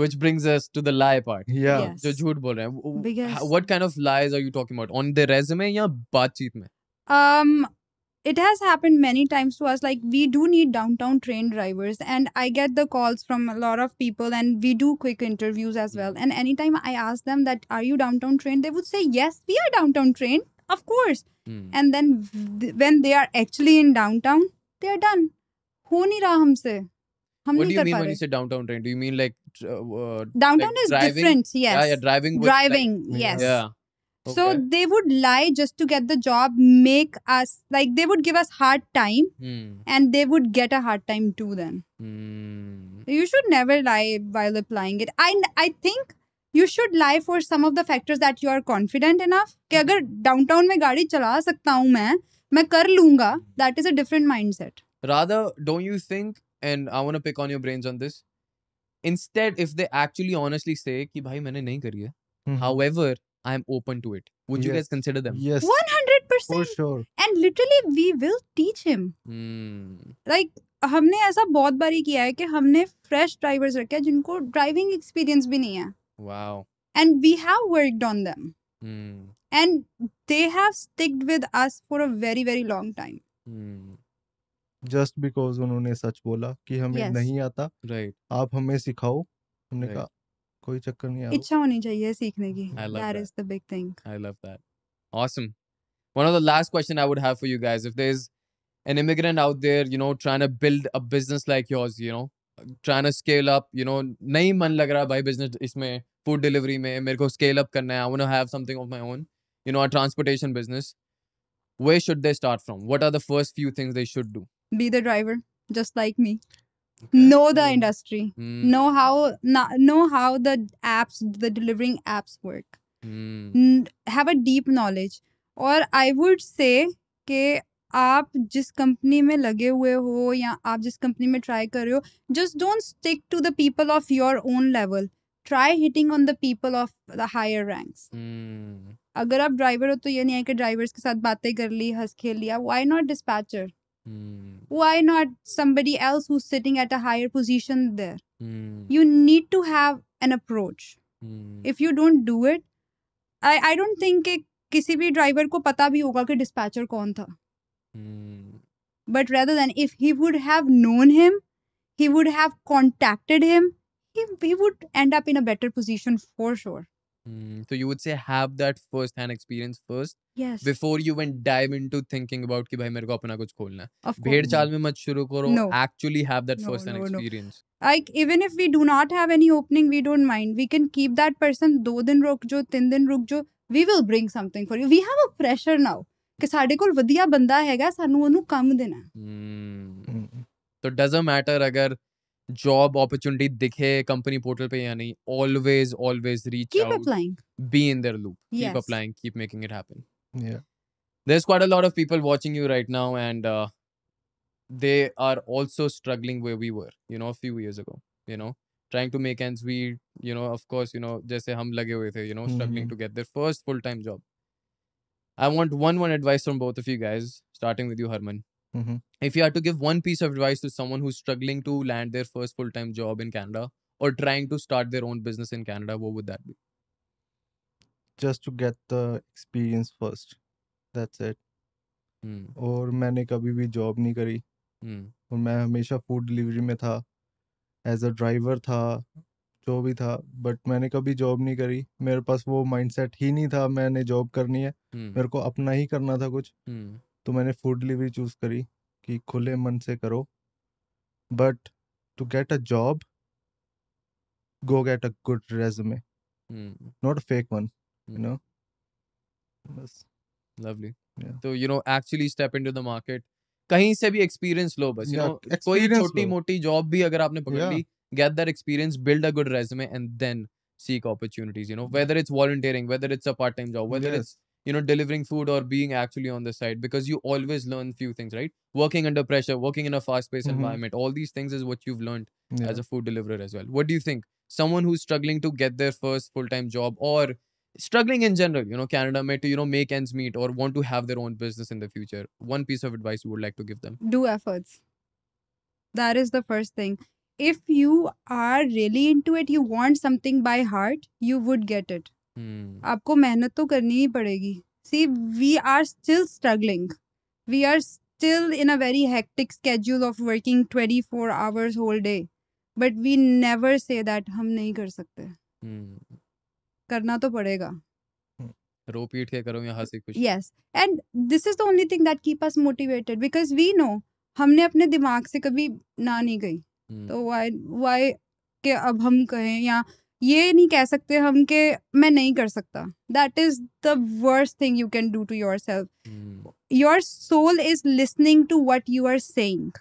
Which brings us to the lie part. Yeah. Yes. जो झूठ बोल रहे हैं. Because What kind of lies are you talking about? On the resume या बातचीत में? it has happened many times to us. Like we do need downtown trained drivers and I get the calls from a lot of people and we do quick interviews as well. And anytime I ask them that are you downtown trained, they would say yes, we are downtown trained, of course. And then when they are actually in downtown, they are done. हो नहीं रहा हमसे. हम What नहीं do you कर mean पा when रहे. you say downtown train? Do you mean like Downtown like is driving? different. Yes. Yeah, driving. With, Driving. Like, Yes. Yeah. So Okay. they would lie just to get the job, make us like they would give us hard time and they would get a hard time too then. You should never lie while applying it. I think you should lie for some of the factors that you are confident enough कि अगर downtown में गाड़ी चला सकता हूँ मैं कर लूँगा. That is a different mindset. Rather, don't you think, and I want to pick on your brains on this, instead if they actually honestly say कि भाई मैंने नहीं करी है, however I am open to it, would you Yes. guys consider them? Yes. 100%. For sure. And literally we will teach him. Like हमने ऐसा बहुत बारी किया है कि हमने fresh drivers रखे हैं जिनको driving experience भी नहीं है. Wow. And we have worked on them. And they have sticked with us for a very very long time. Just because उन्होंने सच बोला कि हमें Yes. नहीं आता, Right. आप हमें सिखाओ. हमने Right. कहा कोई चक्कर नहीं आओ. इच्छा होनी चाहिए सीखने की. I love That that. is the big thing. I love that. Awesome. One of the last question I would have for you guys, if there's an immigrant out there, trying to build a business like yours, trying to scale up, नहीं मन लग रहा भाई business इसमें food delivery में मेरे को scale up करना है, I want to have something of my own, a transportation business. Where should they start from? What are the first few things they should do? Be the driver, just like me. Know the industry. Know how the apps, the delivering apps work. Have a deep knowledge. और I would say कि आप जिस company में लगे हुए हो या आप जिस कंपनी में ट्राई कर रहे हो, just don't stick to the people of your own level. Try hitting on the people of the higher ranks. अगर आप ड्राइवर हो तो ये नहीं है कि ड्राइवर्स के साथ बातें कर ली, हंस खेल लिया. Why not dispatcher? Why not somebody else who's sitting at a higher position there? You need to have an approach. If you don't do it, I don't think कि किसी भी ड्राइवर को पता भी होगा कि डिस्पैचर कौन था. But rather than if he would have known him, he would have contacted him, he would end up in a better position for sure. So you would say have that first hand experience first Yes. before you even dive into thinking about कि भाई मेरे को अपना कुछ खोलना है. Of भेड़ course. चाल में मत शुरू करो. No. Actually have that No, first hand no, no. experience. Like even if we do not have any opening, we don't mind. We can keep that person 2 दिन रुक जो 3 दिन रुक जो. We will bring something for you. We have a pressure now कि ਸਾਡੇ ਕੋਲ ਵਧੀਆ ਬੰਦਾ ਹੈਗਾ, ਸਾਨੂੰ ਉਹਨੂੰ ਕੰਮ ਦੇਣਾ. So doesn't matter अगर job opportunity दिखे company portal पे या नहीं. Always reach Keep out. applying. Be in their loop. Keep Yes. applying. Keep making it happen. Yeah. There's quite a lot of people watching you right now, and they are also struggling where we were, a few years ago, trying to make ends meet, of course, जैसे हम लगे हुए थे, struggling to get their first full-time job. I want one advice from both of you guys, starting with you, Harman. If you had to give one piece of advice to someone who's struggling to land their first full-time job in Canada or trying to start their own business in Canada, what would that be? Just to get the experience first. That's it. और मैंने कभी भी job नहीं करी. और मैं हमेशा food delivery में था, एज अ ड्राइवर था, जो भी था, बट मैंने कभी जॉब नहीं करी. मेरे पास वो माइंडसेट ही नहीं था मैंने जॉब करनी है. मेरे को अपना ही करना था कुछ. तो मैंने फूड डिलीवरी चूज करी कि खुले मन से करो. But to get a job, go get a good resume, not a fake one, बस. Lovely. Yeah. So, actually step into the market. कहीं से भी experience लो बस, कोई छोटी मोटी job भी अगर आपने पकड़ ली, get that experience, build a good resume, and then seek opportunities, whether it's volunteering, whether it's a part-time job, whether it's, delivering food or being actually on the side, because you always learn few things, right? Working under pressure, working in a fast-paced environment, all these things is what you've learned as a food deliverer as well. What do you think? Someone who's struggling to get their first full-time job or struggling in general, Canada may to, make ends meet or want to have their own business in the future, one piece of advice you would like to give them? Do efforts. That is the first thing. If you are really into it, you want something by heart, you would get it. आपको मेहनत तो करनी ही पड़ेगी. See, we are still struggling. We are still in a very hectic schedule of working 24 hours whole day. But we never say that हम नहीं कर सकते. करना तो पड़ेगा. रो पीट के करो या हंसी खुशी. Yes. And this is the only thing that keep us motivated, because we know हमने अपने दिमाग से कभी ना नहीं गई. तो why कि अब हम कहें या ये नहीं कह सकते हम कि मैं नहीं कर सकता. That is the worst thing you can do to yourself. Your soul is listening to what you are saying.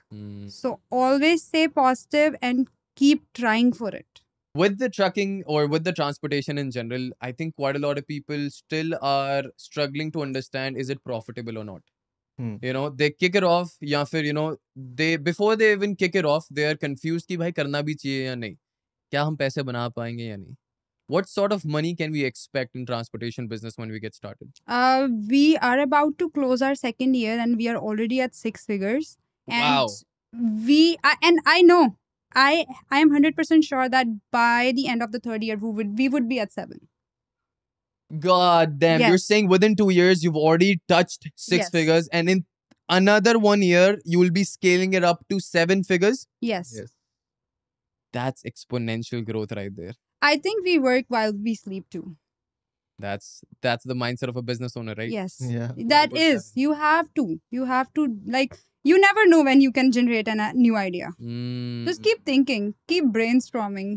So always stay positive and keep trying for it. With the trucking or with the transportation in general, I think quite a lot of people still are struggling to understand, is it profitable or not? They kick it off, या फिर, they before they even kick it off, they are confused कि भाई करना भी चाहिए या नहीं, क्या हम पैसे बना पाएंगे या नहीं. What sort of money can we expect in transportation business when we get started? We are about to close our second year and we are already at 6 figures. Wow. And I know I am 100% sure that by the end of the third year we would be at 7. God damn. You're Yes. saying within 2 years, you've already touched 6 Yes. figures, and in another 1 year, you will be scaling it up to 7 figures. Yes. Yes. That's exponential growth right there. I think we work while we sleep too. That's the mindset of a business owner, right? Yes. Yeah. That Good is. You have to, like, you never know when you can generate a new idea. Just keep thinking, keep brainstorming,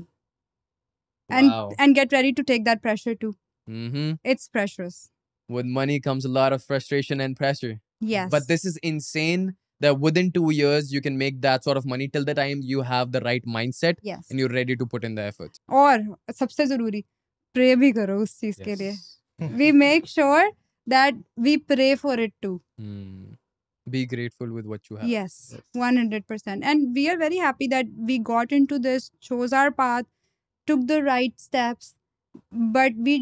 Wow. and get ready to take that pressure too. Mm-hmm. It's precious. With money comes a lot of frustration and pressure. Yes. But this is insane that within 2 years, you can make that sort of money till the time you have the right mindset Yes. and you're ready to put in the effort. और सबसे जरूरी pray भी करो उस चीज के लिए. Yes. We make sure that we pray for it too. Be grateful with what you have. Yes, 100%. And we are very happy that we got into this, chose our path, took the right steps, but we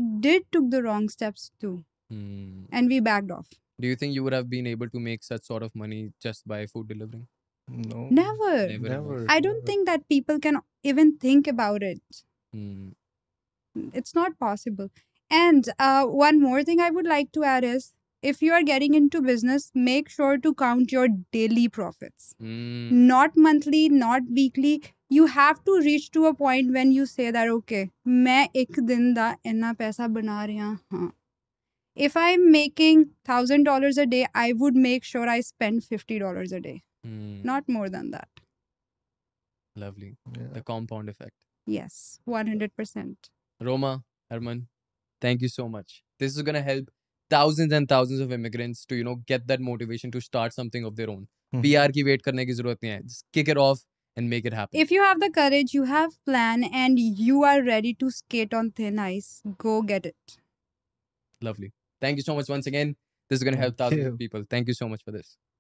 took the wrong steps too, and we backed off. Do you think you would have been able to make such sort of money just by food delivering? No. Never. Never. I don't think that people can even think about it. It's not possible. And one more thing I would like to add is, if you are getting into business, make sure to count your daily profits. Not monthly, not weekly. You have to reach to a point when you say that, okay, मैं एक दिन दा इतना पैसा बना रहा हाँ. If I'm making $1,000 a day, I would make sure I spend $50 a day. Not more than that. Lovely. Yeah. The compound effect. Yes, 100%. Roma, Herman, thank you so much. This is going to help thousands and thousands of immigrants to, get that motivation to start something of their own. PR की wait करने की ज़रूरत नहीं है. Just kick it off and make it happen. If you have the courage, you have plan, and you are ready to skate on thin ice, go get it. Lovely. Thank you so much once again. This is going to help Thank thousands you. of people. Thank you so much for this.